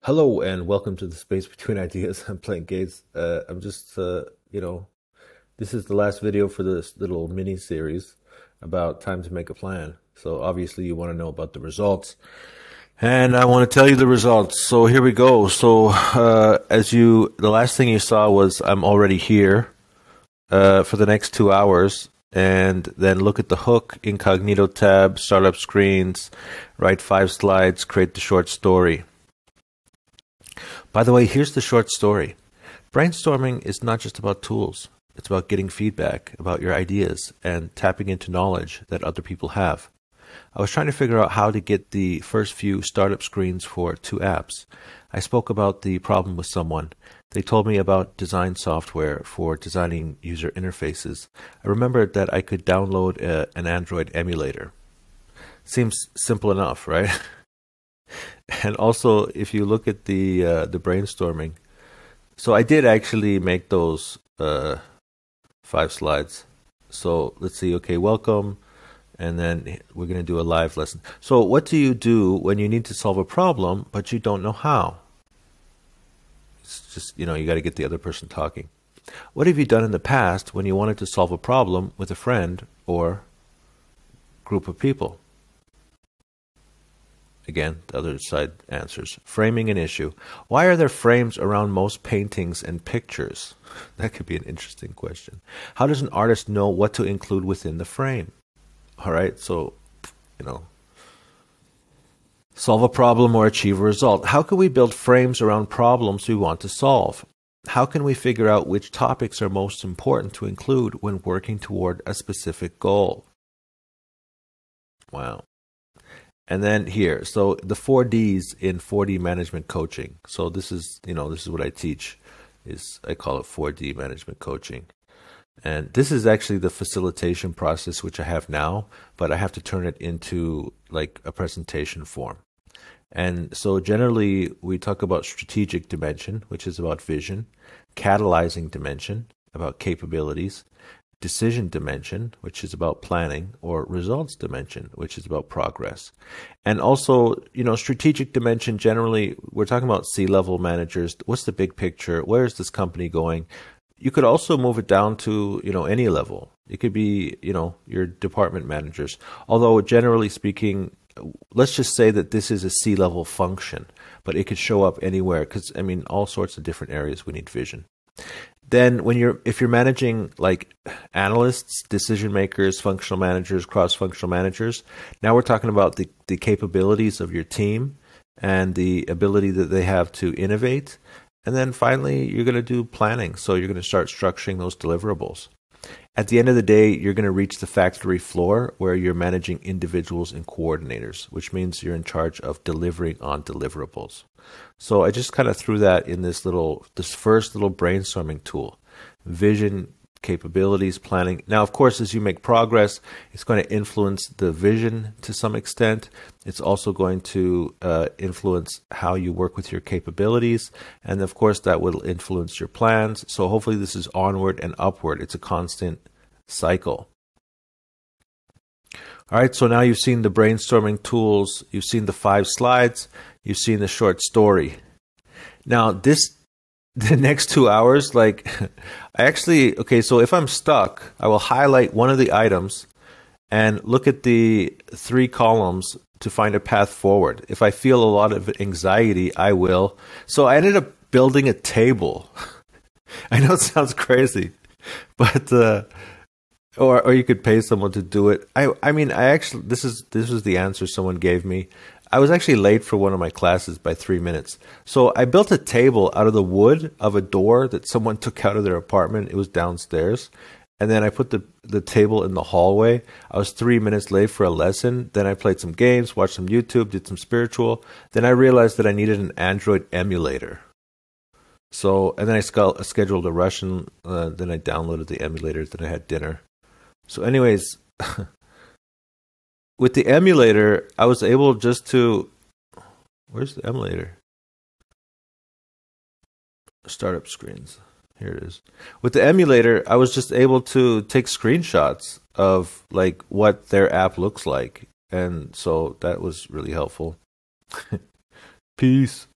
Hello and welcome to the Space Between Ideas. I'm playing Gates. I'm just, this is the last video for this little mini series about time to make a plan. So obviously you want to know about the results, and I want to tell you the results. So here we go. So the last thing you saw was I'm already here for the next 2 hours, and then look at the hook, incognito tab, startup screens, write 5 slides, create the short story. By the way, here's the short story. Brainstorming is not just about tools. It's about getting feedback about your ideas and tapping into knowledge that other people have. I was trying to figure out how to get the first few startup screens for 2 apps. I spoke about the problem with someone. They told me about design software for designing user interfaces. I remembered that I could download an Android emulator. Seems simple enough, right? And also, if you look at the brainstorming, so I did actually make those 5 slides. So let's see. Okay, welcome, and then we're going to do a live lesson. So what do you do when you need to solve a problem but you don't know how? It's just, you got to get the other person talking. What have you done in the past when you wanted to solve a problem with a friend or group of people? Again, the other side answers. Framing an issue. Why are there frames around most paintings and pictures? That could be an interesting question. How does an artist know what to include within the frame? All right, so, solve a problem or achieve a result. How can we build frames around problems we want to solve? How can we figure out which topics are most important to include when working toward a specific goal? Wow. And then here, so the 4Ds in 4D management coaching. So this is what I teach. I call it 4D management coaching. And this is actually the facilitation process which I have now, but I have to turn it into like a presentation form. And so generally we talk about strategic dimension, which is about vision, catalyzing dimension, about capabilities, decision dimension, which is about planning, or results dimension, which is about progress. And also, strategic dimension, generally, we're talking about C-level managers. What's the big picture? Where is this company going? You could also move it down to, any level. It could be, your department managers. Although, generally speaking, let's just say that this is a C-level function, but it could show up anywhere because, all sorts of different areas we need vision. Then if you're managing like analysts, decision makers, functional managers, cross-functional managers, now we're talking about the capabilities of your team and the ability that they have to innovate. And then finally, you're going to do planning. So you're going to start structuring those deliverables. At the end of the day, you're going to reach the factory floor where you're managing individuals and coordinators, which means you're in charge of delivering on deliverables. So I just kind of threw that in this first little brainstorming tool. Vision, capabilities, planning. Now, of course, as you make progress, it's going to influence the vision to some extent. It's also going to influence how you work with your capabilities. And of course, that will influence your plans. So hopefully this is onward and upward. It's a constant cycle. All right, so now you've seen the brainstorming tools. You've seen the 5 slides. You've seen the short story. Now, the next 2 hours, so if I'm stuck, I will highlight one of the items and look at the 3 columns to find a path forward. If I feel a lot of anxiety, I will. So I ended up building a table. I know it sounds crazy, but or you could pay someone to do it. I actually, this was the answer someone gave me. I was actually late for one of my classes by 3 minutes. So I built a table out of the wood of a door that someone took out of their apartment. It was downstairs. And then I put the table in the hallway. I was 3 minutes late for a lesson. Then I played some games, watched some YouTube, did some spiritual. Then I realized that I needed an Android emulator. So, and then I scheduled a Russian. Then I downloaded the emulator. Then I had dinner. So anyways, with the emulator, I was able just to, where's the emulator? Startup screens. Here it is. With the emulator, I was just able to take screenshots of like what their app looks like. And so that was really helpful. Peace.